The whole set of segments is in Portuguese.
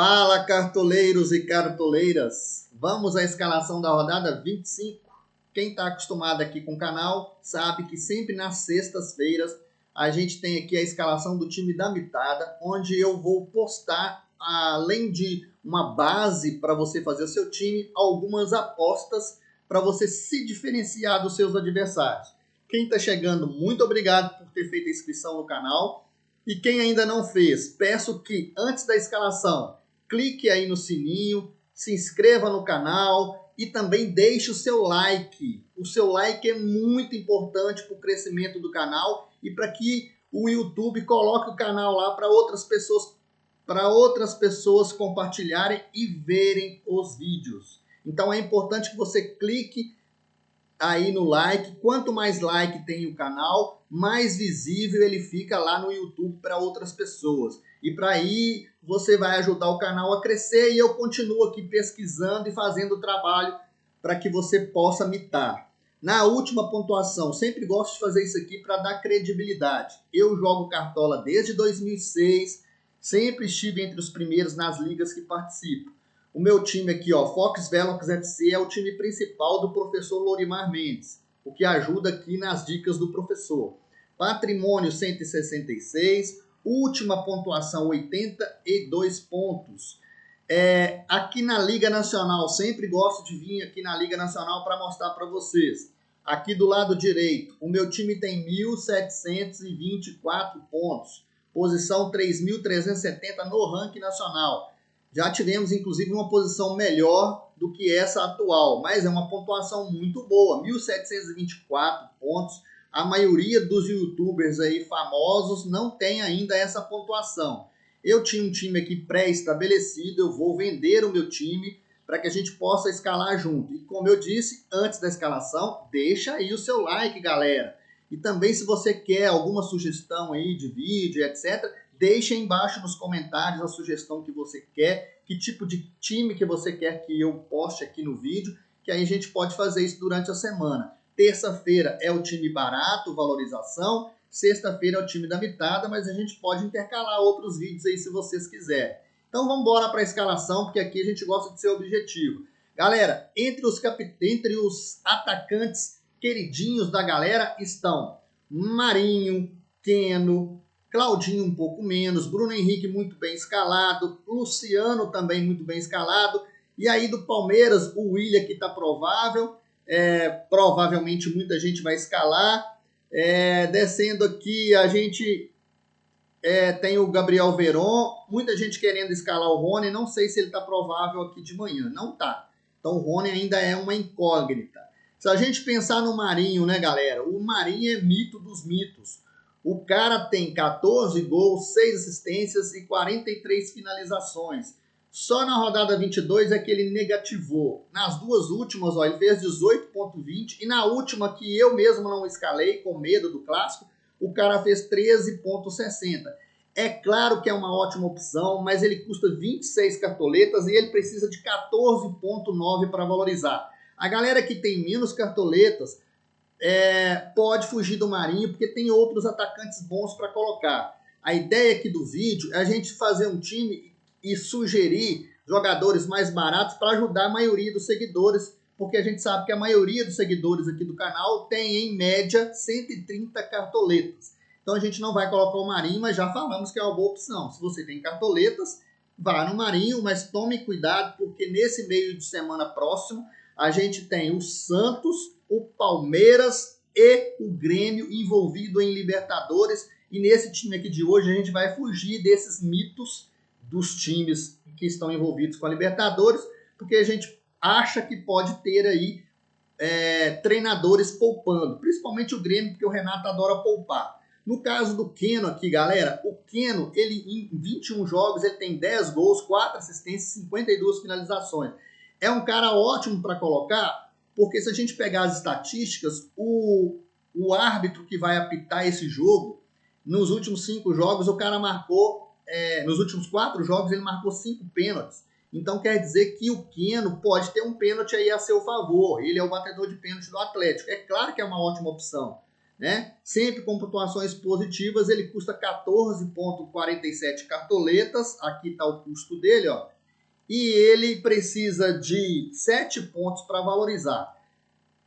Fala, cartoleiros e cartoleiras! Vamos à escalação da rodada 25. Quem está acostumado aqui com o canal sabe que sempre nas sextas-feiras a gente tem aqui a escalação do time da mitada, onde eu vou postar, além de uma base para você fazer o seu time, algumas apostas para você se diferenciar dos seus adversários. Quem está chegando, muito obrigado por ter feito a inscrição no canal. E quem ainda não fez, peço que antes da escalação clique aí no sininho, se inscreva no canal e também deixe o seu like. O seu like é muito importante para o crescimento do canal e para que o YouTube coloque o canal lá para outras pessoas compartilharem e verem os vídeos. Então é importante que você clique aí no like. Quanto mais like tem o canal, mais visível ele fica lá no YouTube para outras pessoas. E para aí você vai ajudar o canal a crescer e eu continuo aqui pesquisando e fazendo o trabalho para que você possa mitar. Na última pontuação, sempre gosto de fazer isso aqui para dar credibilidade. Eu jogo cartola desde 2006, sempre estive entre os primeiros nas ligas que participo. O meu time aqui, ó, Fox Velox FC, é o time principal do professor Lorimar Mendes, o que ajuda aqui nas dicas do professor. Patrimônio 166, última pontuação 82 pontos. Aqui na Liga Nacional, sempre gosto de vir aqui na Liga Nacional para mostrar para vocês. Aqui do lado direito, o meu time tem 1.724 pontos, posição 3.370 no ranking nacional. Já tivemos, inclusive, uma posição melhor do que essa atual, mas é uma pontuação muito boa, 1.724 pontos. A maioria dos youtubers aí famosos não tem ainda essa pontuação. Eu tinha um time aqui pré-estabelecido, eu vou vender o meu time para que a gente possa escalar junto. E como eu disse, antes da escalação, deixa aí o seu like, galera. E também se você quer alguma sugestão aí de vídeo, etc., deixe aí embaixo nos comentários a sugestão que você quer, que tipo de time que você quer que eu poste aqui no vídeo, que aí a gente pode fazer isso durante a semana. Terça-feira é o time barato, valorização. Sexta-feira é o time da mitada, mas a gente pode intercalar outros vídeos aí se vocês quiserem. Então vamos embora para a escalação, porque aqui a gente gosta de ser objetivo. Galera, entre os atacantes queridinhos da galera estão Marinho, Keno, Claudinho um pouco menos, Bruno Henrique muito bem escalado, Luciano também muito bem escalado, e aí do Palmeiras, o William que está provável, provavelmente muita gente vai escalar. Descendo aqui a gente tem o Gabriel Veron, muita gente querendo escalar o Rony, não sei se ele está provável aqui de manhã, não tá. Então o Rony ainda é uma incógnita. Se a gente pensar no Marinho, né galera, o Marinho é mito dos mitos. O cara tem 14 gols, 6 assistências e 43 finalizações. Só na rodada 22 é que ele negativou. Nas duas últimas, ó, ele fez 18,20 e na última que eu mesmo não escalei, com medo do clássico, o cara fez 13,60. É claro que é uma ótima opção, mas ele custa 26 cartoletas e ele precisa de 14,9 para valorizar. A galera que tem menos cartoletas pode fugir do Marinho, porque tem outros atacantes bons para colocar. A ideia aqui do vídeo é a gente fazer um time e sugerir jogadores mais baratos para ajudar a maioria dos seguidores, porque a gente sabe que a maioria dos seguidores aqui do canal tem, em média, 130 cartoletas. Então a gente não vai colocar o Marinho, mas já falamos que é uma boa opção. Se você tem cartoletas, vá no Marinho, mas tome cuidado, porque nesse meio de semana próximo a gente tem o Santos, o Palmeiras e o Grêmio envolvido em Libertadores. E nesse time aqui de hoje a gente vai fugir desses mitos dos times que estão envolvidos com a Libertadores, porque a gente acha que pode ter aí treinadores poupando, principalmente o Grêmio, porque o Renato adora poupar. No caso do Keno aqui, galera, o Keno, ele em 21 jogos, ele tem 10 gols, 4 assistências, 52 finalizações. É um cara ótimo para colocar, porque se a gente pegar as estatísticas, o árbitro que vai apitar esse jogo, nos últimos 5 jogos, o cara marcou, nos últimos 4 jogos, ele marcou 5 pênaltis. Então quer dizer que o Keno pode ter um pênalti aí a seu favor. Ele é o batedor de pênalti do Atlético. É claro que é uma ótima opção. né? Sempre com pontuações positivas, ele custa 14,47 cartoletas, aqui está o custo dele, ó, e ele precisa de 7 pontos para valorizar.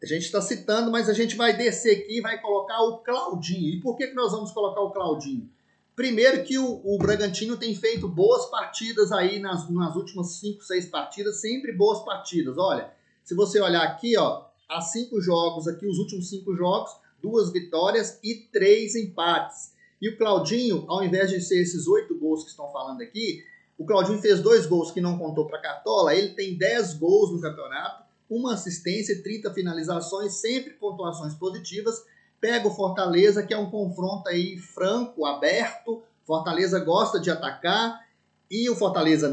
A gente está citando, mas a gente vai descer aqui e vai colocar o Claudinho. E por que nós vamos colocar o Claudinho? Primeiro que o Bragantino tem feito boas partidas aí nas últimas 5, 6 partidas, sempre boas partidas. Olha, se você olhar aqui, ó, há 5 jogos aqui, os últimos 5 jogos, 2 vitórias e 3 empates. E o Claudinho, ao invés de ser esses 8 gols que estão falando aqui, o Claudinho fez 2 gols que não contou para Cartola, ele tem 10 gols no campeonato, uma assistência e 30 finalizações, sempre pontuações positivas. Pega o Fortaleza, que é um confronto aí franco, aberto. Fortaleza gosta de atacar e o Fortaleza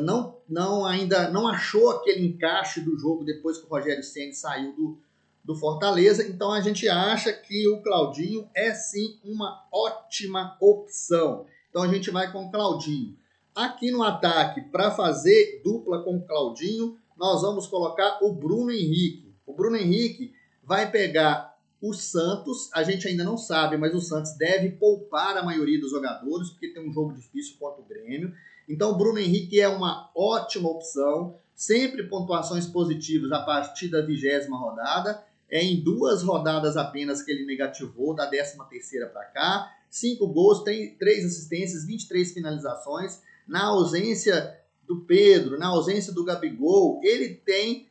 ainda não achou aquele encaixe do jogo depois que o Rogério Ceni saiu do Fortaleza. Então a gente acha que o Claudinho é sim uma ótima opção. Então a gente vai com o Claudinho. Aqui no ataque, para fazer dupla com o Claudinho, nós vamos colocar o Bruno Henrique. O Bruno Henrique vai pegar o Santos, a gente ainda não sabe, mas o Santos deve poupar a maioria dos jogadores, porque tem um jogo difícil contra o Grêmio. Então o Bruno Henrique é uma ótima opção, sempre pontuações positivas a partir da 20ª rodada. É em 2 rodadas apenas que ele negativou, da 13ª para cá. 5 gols, 3 assistências, 23 finalizações. Na ausência do Pedro, na ausência do Gabigol, ele tem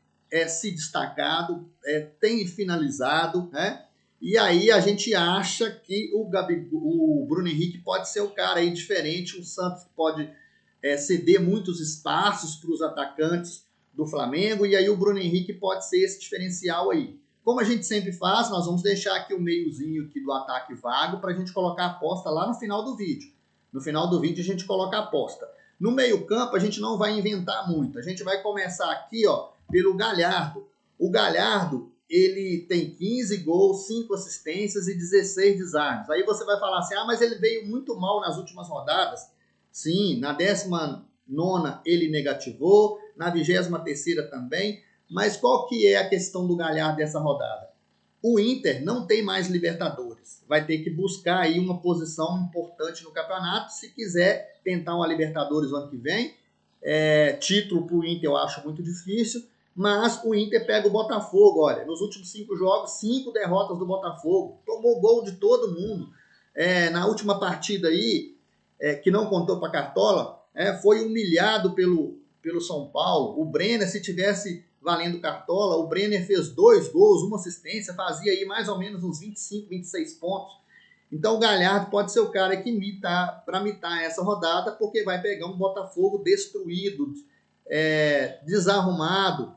se destacado, tem finalizado, né? E aí a gente acha que o Bruno Henrique pode ser o cara aí diferente, o Santos pode ceder muitos espaços para os atacantes do Flamengo, e aí o Bruno Henrique pode ser esse diferencial aí. Como a gente sempre faz, nós vamos deixar aqui o meiozinho aqui do ataque vago para a gente colocar a aposta lá no final do vídeo. No final do vídeo a gente coloca a aposta. No meio-campo, a gente não vai inventar muito. A gente vai começar aqui, ó, pelo Galhardo. O Galhardo, ele tem 15 gols, 5 assistências e 16 desarmes. Aí você vai falar assim, mas ele veio muito mal nas últimas rodadas. Sim, na 19ª ele negativou, na 23ª também. Mas qual que é a questão do Galhardo dessa rodada? O Inter não tem mais Libertadores. Vai ter que buscar aí uma posição importante no campeonato se quiser tentar uma Libertadores no ano que vem. Título para o Inter eu acho muito difícil, mas o Inter pega o Botafogo. Olha, nos últimos 5 jogos, 5 derrotas do Botafogo. Tomou gol de todo mundo. Na última partida aí, que não contou para Cartola, foi humilhado pelo São Paulo. O Brenner, se tivesse valendo Cartola, o Brenner fez 2 gols, uma assistência, fazia aí mais ou menos uns 25, 26 pontos. Então o Galhardo pode ser o cara que para mitar essa rodada, porque vai pegar um Botafogo destruído, desarrumado,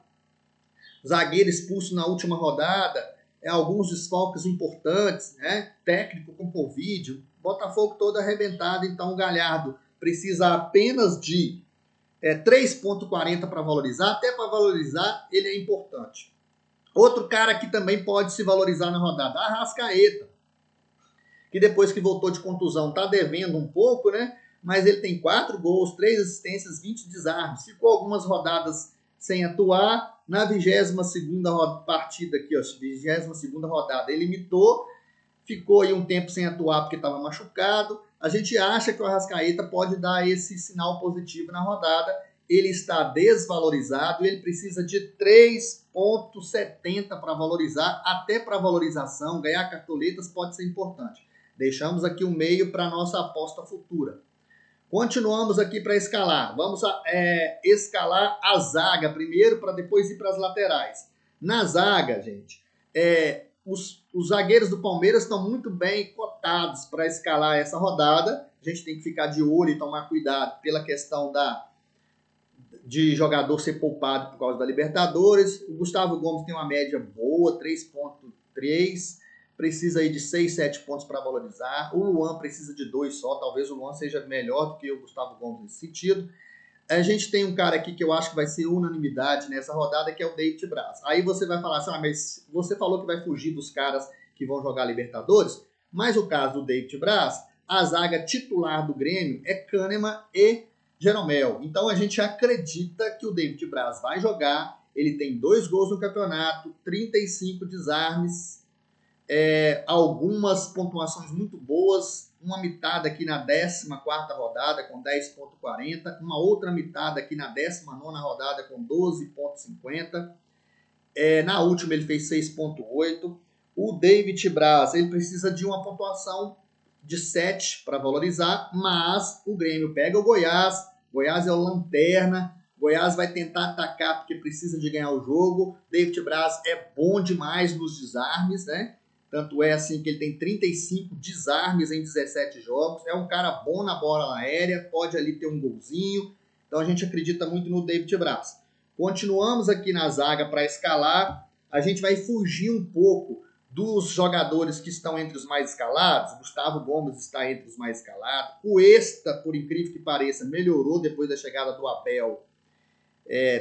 zagueiro expulso na última rodada, alguns desfalques importantes, né? Técnico com Covid, Botafogo todo arrebentado. Então o Galhardo precisa apenas de 3,40 para valorizar. Até para valorizar ele é importante. Outro cara que também pode se valorizar na rodada, Arrascaeta, que depois que voltou de contusão está devendo um pouco, né? Mas ele tem 4 gols, 3 assistências, 20 desarmes. Ficou algumas rodadas sem atuar. Na 22ª partida aqui, ó, 22ª rodada, ele imitou, ficou aí um tempo sem atuar porque estava machucado. A gente acha que o Arrascaeta pode dar esse sinal positivo na rodada. Ele está desvalorizado, ele precisa de 3,70 para valorizar. Até para valorização, ganhar cartoletas pode ser importante. Deixamos aqui o meio para a nossa aposta futura. Continuamos aqui para escalar. Vamos escalar a zaga primeiro, para depois ir para as laterais. Na zaga, gente, os zagueiros do Palmeiras estão muito bem cotados para escalar essa rodada. A gente tem que ficar de olho e tomar cuidado pela questão de jogador ser poupado por causa da Libertadores. O Gustavo Gomes tem uma média boa, 3,3. Precisa aí de 6, 7 pontos para valorizar. O Luan precisa de 2 só. Talvez o Luan seja melhor do que o Gustavo Gomes nesse sentido. A gente tem um cara aqui que eu acho que vai ser unanimidade nessa rodada, que é o David Braz. Aí você vai falar assim, mas você falou que vai fugir dos caras que vão jogar Libertadores, mas o caso do David Braz, a zaga titular do Grêmio é Kahneman e Jeromel. Então a gente acredita que o David Braz vai jogar. Ele tem 2 gols no campeonato, 35 desarmes, algumas pontuações muito boas, uma mitada aqui na 14ª rodada com 10,40, uma outra mitada aqui na 19ª rodada com 12,50. Na última ele fez 6,8. O David Braz, ele precisa de uma pontuação de 7 para valorizar, mas o Grêmio pega o Goiás. Goiás é o lanterna. Goiás vai tentar atacar porque precisa de ganhar o jogo. David Braz é bom demais nos desarmes, né? Tanto é assim que ele tem 35 desarmes em 17 jogos. É um cara bom na bola aérea, pode ali ter um golzinho. Então a gente acredita muito no David Braz. Continuamos aqui na zaga para escalar. A gente vai fugir um pouco dos jogadores que estão entre os mais escalados. Gustavo Gomes está entre os mais escalados. O Esta, por incrível que pareça, melhorou depois da chegada do Abel.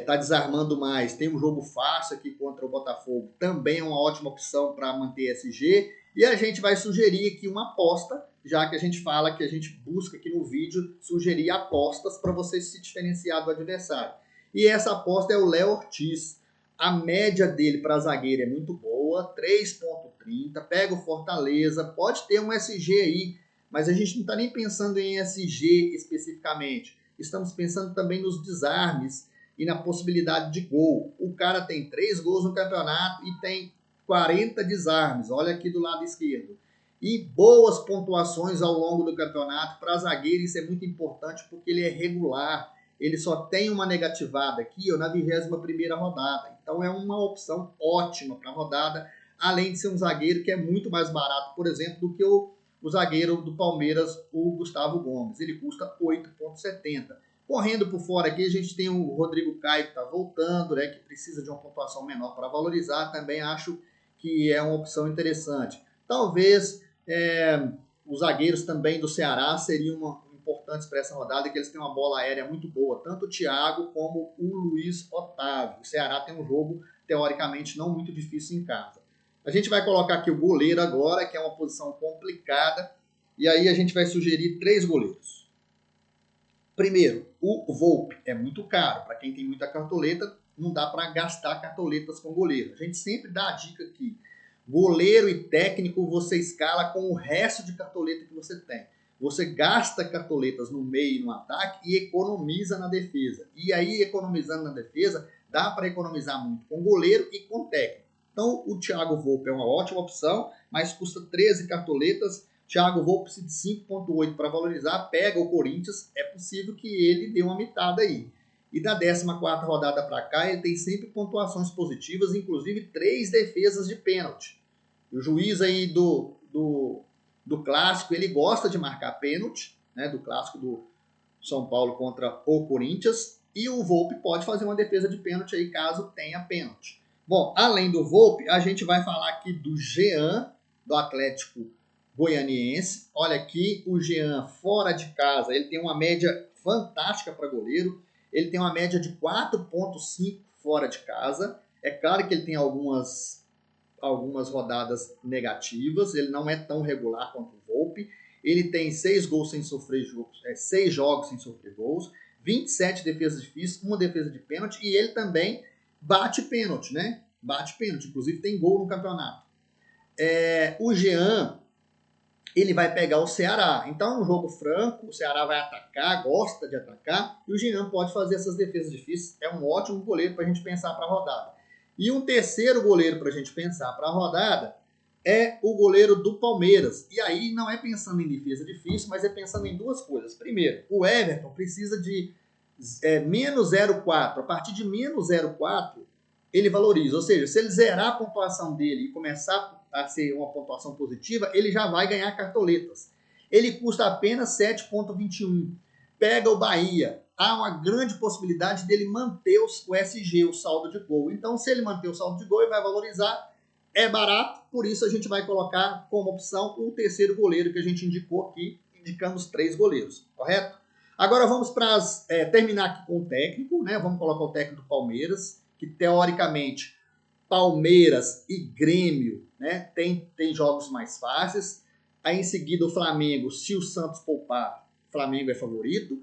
Tá desarmando mais. Tem um jogo fácil aqui contra o Botafogo. Também é uma ótima opção para manter SG. E a gente vai sugerir aqui uma aposta, já que a gente fala que a gente busca aqui no vídeo sugerir apostas para você se diferenciar do adversário. E essa aposta é o Léo Ortiz. A média dele para zagueiro é muito boa, 3,30. Pega o Fortaleza, pode ter um SG aí, mas a gente não está nem pensando em SG especificamente. Estamos pensando também nos desarmes e na possibilidade de gol. O cara tem 3 gols no campeonato e tem 40 desarmes. Olha aqui do lado esquerdo. E boas pontuações ao longo do campeonato. Para zagueiro isso é muito importante porque ele é regular. Ele só tem uma negativada aqui na 21ª rodada. Então é uma opção ótima para a rodada, além de ser um zagueiro que é muito mais barato, por exemplo, do que o zagueiro do Palmeiras, o Gustavo Gomes. Ele custa 8,70. Correndo por fora aqui, a gente tem o Rodrigo Caio que está voltando, né, que precisa de uma pontuação menor para valorizar. Também acho que é uma opção interessante. Talvez os zagueiros também do Ceará seriam importantes para essa rodada, que eles têm uma bola aérea muito boa, tanto o Thiago como o Luiz Otávio. O Ceará tem um jogo, teoricamente, não muito difícil em casa. A gente vai colocar aqui o goleiro agora, que é uma posição complicada, e aí a gente vai sugerir 3 goleiros. Primeiro, o Volpi é muito caro. Para quem tem muita cartoleta, não dá para gastar cartoletas com goleiro. A gente sempre dá a dica aqui. Goleiro e técnico você escala com o resto de cartoleta que você tem. Você gasta cartoletas no meio e no ataque e economiza na defesa. E aí, economizando na defesa, dá para economizar muito com goleiro e com técnico. Então, o Thiago Volpi é uma ótima opção, mas custa 13 cartoletas. Thiago Volpi precisa de 5,8 para valorizar. Pega o Corinthians, é possível que ele dê uma mitada aí. E da 14ª rodada para cá, ele tem sempre pontuações positivas, inclusive 3 defesas de pênalti. O juiz aí do clássico, ele gosta de marcar pênalti, né, do clássico do São Paulo contra o Corinthians, e o Volpi pode fazer uma defesa de pênalti aí caso tenha pênalti. Bom, além do Volpi, a gente vai falar aqui do Jean, do Atlético Goianiense. Olha aqui, o Jean fora de casa, ele tem uma média fantástica para goleiro, ele tem uma média de 4,5 fora de casa. É claro que ele tem algumas rodadas negativas, ele não é tão regular quanto o Volpi. Ele tem 6 gols sem sofrer jogos, 6 jogos sem sofrer gols, 27 defesas difíceis, uma defesa de pênalti, e ele também bate pênalti, né? Bate pênalti, inclusive tem gol no campeonato. O Jean, ele vai pegar o Ceará. Então é um jogo franco, o Ceará vai atacar, gosta de atacar, e o Jean pode fazer essas defesas difíceis. É um ótimo goleiro para a gente pensar para a rodada. E um terceiro goleiro para a gente pensar para a rodada é o goleiro do Palmeiras. E aí não é pensando em defesa difícil, mas é pensando em 2 coisas. Primeiro, o Everton precisa de menos 0,4. A partir de menos 0,4, ele valoriza. Ou seja, se ele zerar a pontuação dele e começar a ser uma pontuação positiva, ele já vai ganhar cartoletas. Ele custa apenas 7,21. Pega o Bahia. Há uma grande possibilidade dele manter o SG, o saldo de gol. Então, se ele manter o saldo de gol, ele vai valorizar. É barato, por isso a gente vai colocar como opção o terceiro goleiro que a gente indicou aqui, indicando os 3 goleiros, correto? Agora vamos terminar aqui com o técnico, né? Vamos colocar o técnico do Palmeiras, que teoricamente Palmeiras e Grêmio, né, tem jogos mais fáceis. Aí em seguida o Flamengo, se o Santos poupar, o Flamengo é favorito.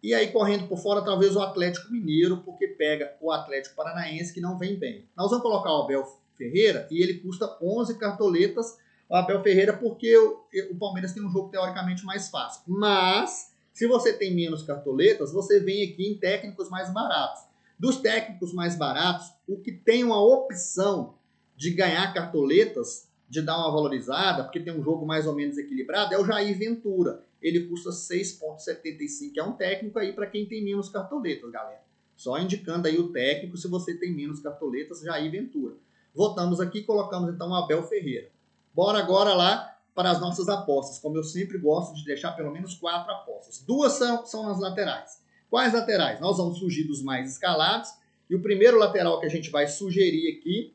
E aí correndo por fora talvez o Atlético Mineiro, porque pega o Atlético Paranaense que não vem bem. Nós vamos colocar o Abel Ferreira e ele custa 11 cartoletas, o Abel Ferreira porque o Palmeiras tem um jogo teoricamente mais fácil. Mas, se você tem menos cartoletas, você vem aqui em técnicos mais baratos. Dos técnicos mais baratos, o que tem uma opção de ganhar cartoletas, de dar uma valorizada, porque tem um jogo mais ou menos equilibrado, é o Jair Ventura. Ele custa 6,75, é um técnico aí para quem tem menos cartoletas, galera. Só indicando aí o técnico, se você tem menos cartoletas, Jair Ventura. Voltamos aqui e colocamos então o Abel Ferreira. Bora agora lá para as nossas apostas. Como eu sempre gosto de deixar pelo menos 4 apostas. 2 são nas laterais. Quais laterais? Nós vamos surgir dos mais escalados. E o primeiro lateral que a gente vai sugerir aqui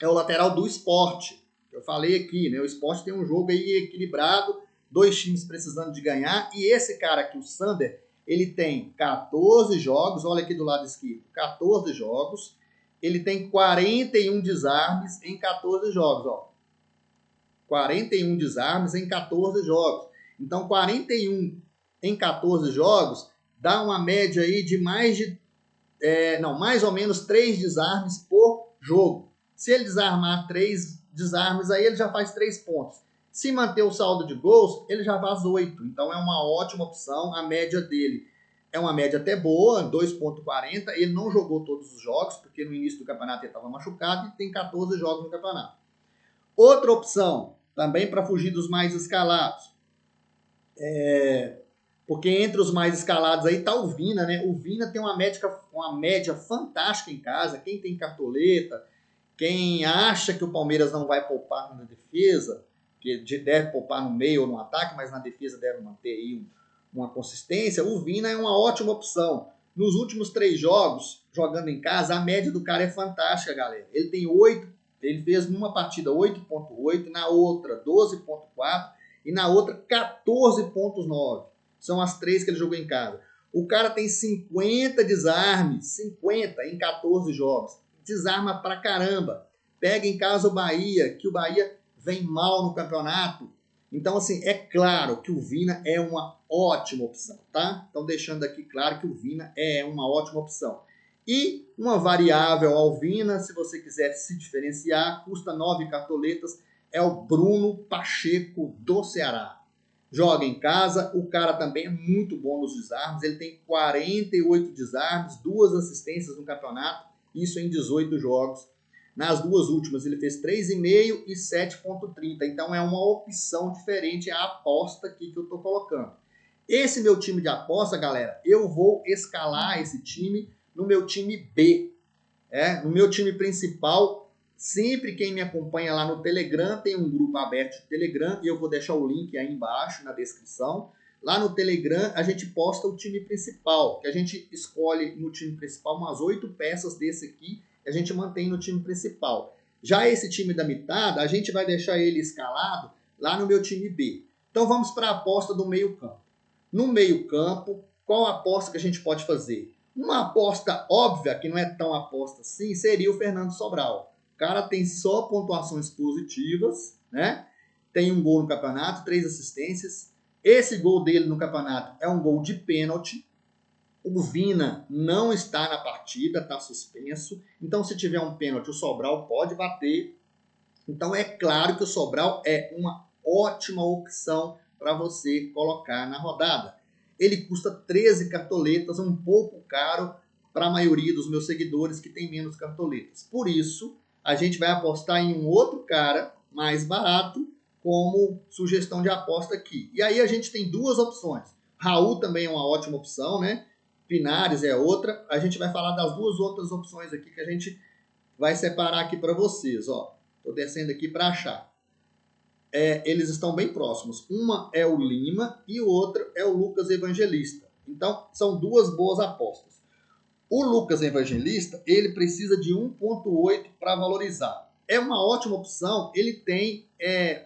é o lateral do Sport. Eu falei aqui, né? O Sport tem um jogo aí equilibrado, 2 times precisando de ganhar. E esse cara aqui, o Sander, ele tem 14 jogos. Olha aqui do lado esquerdo, 14 jogos. Ele tem 41 desarmes em 14 jogos, ó. 41 desarmes em 14 jogos. Então, 41 em 14 jogos dá uma média aí de mais ou menos 3 desarmes por jogo. Se ele desarmar 3 desarmes, aí ele já faz 3 pontos. Se manter o saldo de gols, ele já faz 8. Então, é uma ótima opção. A média dele é uma média até boa, 2,40. Ele não jogou todos os jogos, porque no início do campeonato ele estava machucado e tem 14 jogos no campeonato. Outra opção, também para fugir dos mais escalados. Porque entre os mais escalados aí tá o Vina, né? O Vina tem uma média fantástica em casa. Quem tem cartoleta, quem acha que o Palmeiras não vai poupar na defesa, que deve poupar no meio ou no ataque, mas na defesa deve manter aí uma consistência, o Vina é uma ótima opção. Nos últimos 3 jogos, jogando em casa, a média do cara é fantástica, galera. Ele tem 8, ele fez numa partida 8,8, na outra 12,4 e na outra 14,9. São as 3 que ele jogou em casa. O cara tem 50 desarmes, 50 em 14 jogos. Desarma pra caramba. Pega em casa o Bahia, que o Bahia vem mal no campeonato. Então, assim, é claro que o Vina é uma ótima opção, tá? Então, deixando aqui claro que o Vina é uma ótima opção. E uma variável ao Vina, se você quiser se diferenciar, custa 9 cartoletas, é o Bruno Pacheco do Ceará. Joga em casa, o cara também é muito bom nos desarmes, ele tem 48 desarmes, 2 assistências no campeonato, isso em 18 jogos. Nas 2 últimas ele fez 3,5 e 7,30. Então é uma opção diferente a aposta aqui que eu estou colocando. Esse meu time de aposta, galera, eu vou escalar esse time no meu time B. No meu time principal, sempre quem me acompanha lá no Telegram, tem um grupo aberto de Telegram, e eu vou deixar o link aí embaixo na descrição. Lá no Telegram a gente posta o time principal, que a gente escolhe no time principal umas 8 peças desse aqui, a gente mantém no time principal. Já esse time da mitada, a gente vai deixar ele escalado lá no meu time B. Então vamos para a aposta do meio campo. No meio campo, qual a aposta que a gente pode fazer? Uma aposta óbvia, que não é tão aposta assim, seria o Fernando Sobral. O cara tem só pontuações positivas, né? Tem um gol no campeonato, 3 assistências. Esse gol dele no campeonato é um gol de pênalti. O Vina não está na partida, está suspenso. Então, se tiver um pênalti, o Sobral pode bater. Então, é claro que o Sobral é uma ótima opção para você colocar na rodada. Ele custa 13 cartoletas, um pouco caro para a maioria dos meus seguidores que tem menos cartoletas. Por isso, a gente vai apostar em um outro cara mais barato como sugestão de aposta aqui. E aí a gente tem 2 opções. Raul também é uma ótima opção, né? Pinares é outra. A gente vai falar das 2 outras opções aqui que a gente vai separar aqui para vocês. Estou descendo aqui para achar. Eles estão bem próximos. Uma é o Lima e outra é o Lucas Evangelista. Então, são 2 boas apostas. O Lucas Evangelista, ele precisa de 1,8 para valorizar. É uma ótima opção, ele tem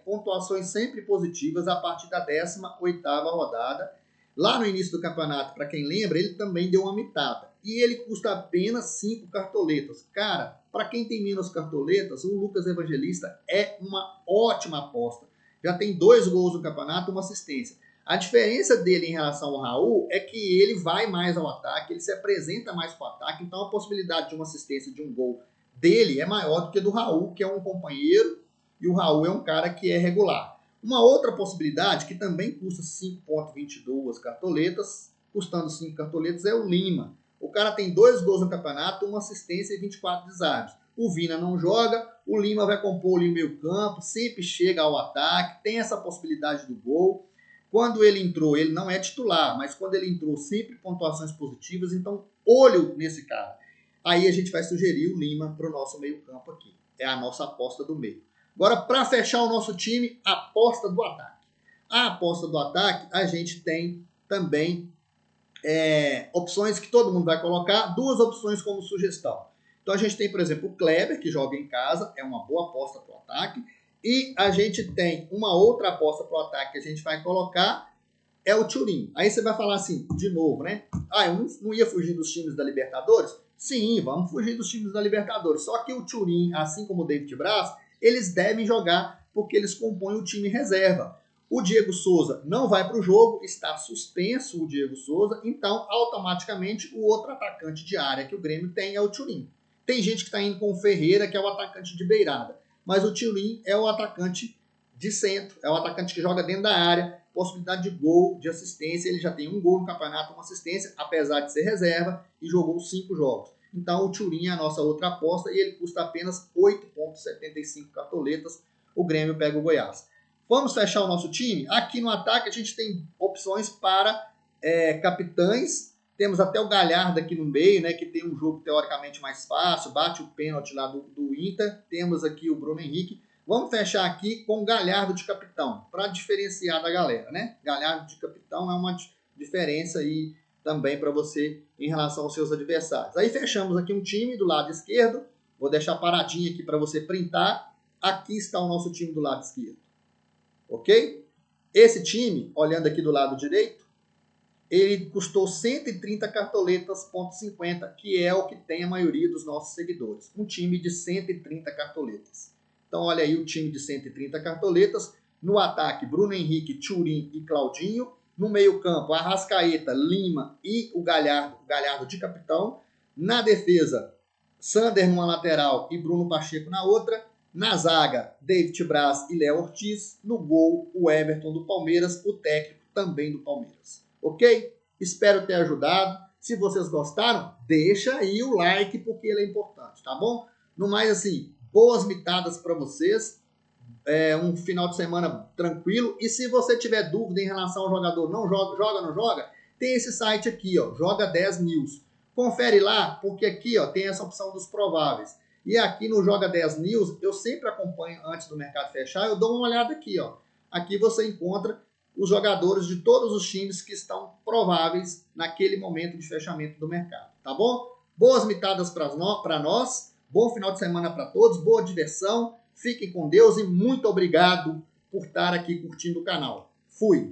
pontuações sempre positivas a partir da 18ª rodada. Lá no início do campeonato, para quem lembra, ele também deu uma mitada. E ele custa apenas 5 cartoletas. Cara, para quem tem menos cartoletas, o Lucas Evangelista é uma ótima aposta. Já tem 2 gols no campeonato, uma assistência. A diferença dele em relação ao Raul é que ele vai mais ao ataque, ele se apresenta mais para o ataque, então a possibilidade de uma assistência de um gol dele é maior do que do Raul, que é um companheiro, e o Raul é um cara que é regular. Uma outra possibilidade, que também custa 5,22 cartoletas, custando 5 cartoletas, é o Lima. O cara tem 2 gols no campeonato, 1 assistência e 24 desarmes. O Vina não joga, o Lima vai compor ali o meio campo, sempre chega ao ataque, tem essa possibilidade do gol. Quando ele entrou, ele não é titular, mas quando ele entrou, sempre pontuações positivas, então olho nesse cara. Aí a gente vai sugerir o Lima para o nosso meio campo aqui. É a nossa aposta do meio. Agora, para fechar o nosso time, aposta do ataque. A aposta do ataque, a gente tem também opções que todo mundo vai colocar, 2 opções como sugestão. Então a gente tem, por exemplo, o Kleber, que joga em casa, é uma boa aposta para o ataque. E a gente tem uma outra aposta para o ataque que a gente vai colocar, é o Thuram. Aí você vai falar assim, de novo, né? Eu não ia fugir dos times da Libertadores? Sim, vamos fugir dos times da Libertadores. Só que o Thuram, assim como o David Braz, eles devem jogar porque eles compõem o time reserva. O Diego Souza não vai para o jogo, está suspenso o Diego Souza, então automaticamente o outro atacante de área que o Grêmio tem é o Thuram. Tem gente que está indo com o Ferreira, que é o atacante de beirada, mas o Thuram é o atacante de centro, é o atacante que joga dentro da área, possibilidade de gol, de assistência, ele já tem 1 gol no campeonato, 1 assistência, apesar de ser reserva, e jogou 5 jogos. Então o Thuram é a nossa outra aposta e ele custa apenas 8,75 cartoletas, o Grêmio pega o Goiás. Vamos fechar o nosso time? Aqui no ataque a gente tem opções para capitães. Temos até o Galhardo aqui no meio, né, que tem um jogo teoricamente mais fácil, bate o pênalti lá do Inter. Temos aqui o Bruno Henrique. Vamos fechar aqui com o Galhardo de capitão, para diferenciar da galera, né? Galhardo de capitão é uma diferença aí também para você em relação aos seus adversários. Aí fechamos aqui um time do lado esquerdo. Vou deixar paradinho aqui para você printar. Aqui está o nosso time do lado esquerdo. Ok? Esse time, olhando aqui do lado direito, ele custou 130 cartoletas, ponto 50, que é o que tem a maioria dos nossos seguidores. Um time de 130 cartoletas. Então, olha aí o time de 130 cartoletas. No ataque, Bruno Henrique, Thuram e Claudinho. No meio campo, Arrascaeta, Lima e o Galhardo de capitão. Na defesa, Sander numa lateral e Bruno Pacheco na outra. Na zaga, David Braz e Léo Ortiz. No gol, o Everton do Palmeiras, o técnico também do Palmeiras. Ok? Espero ter ajudado. Se vocês gostaram, deixa aí o like porque ele é importante, tá bom? No mais, assim, boas mitadas para vocês. Um final de semana tranquilo. E se você tiver dúvida em relação ao jogador, não joga, tem esse site aqui, ó, Joga 10 News. Confere lá, porque aqui, ó, tem essa opção dos prováveis. E aqui no Joga 10 News, eu sempre acompanho antes do mercado fechar, eu dou uma olhada aqui, ó. Aqui você encontra os jogadores de todos os times que estão prováveis naquele momento de fechamento do mercado, tá bom? Boas mitadas para nós, bom final de semana para todos, boa diversão, fiquem com Deus e muito obrigado por estar aqui curtindo o canal. Fui!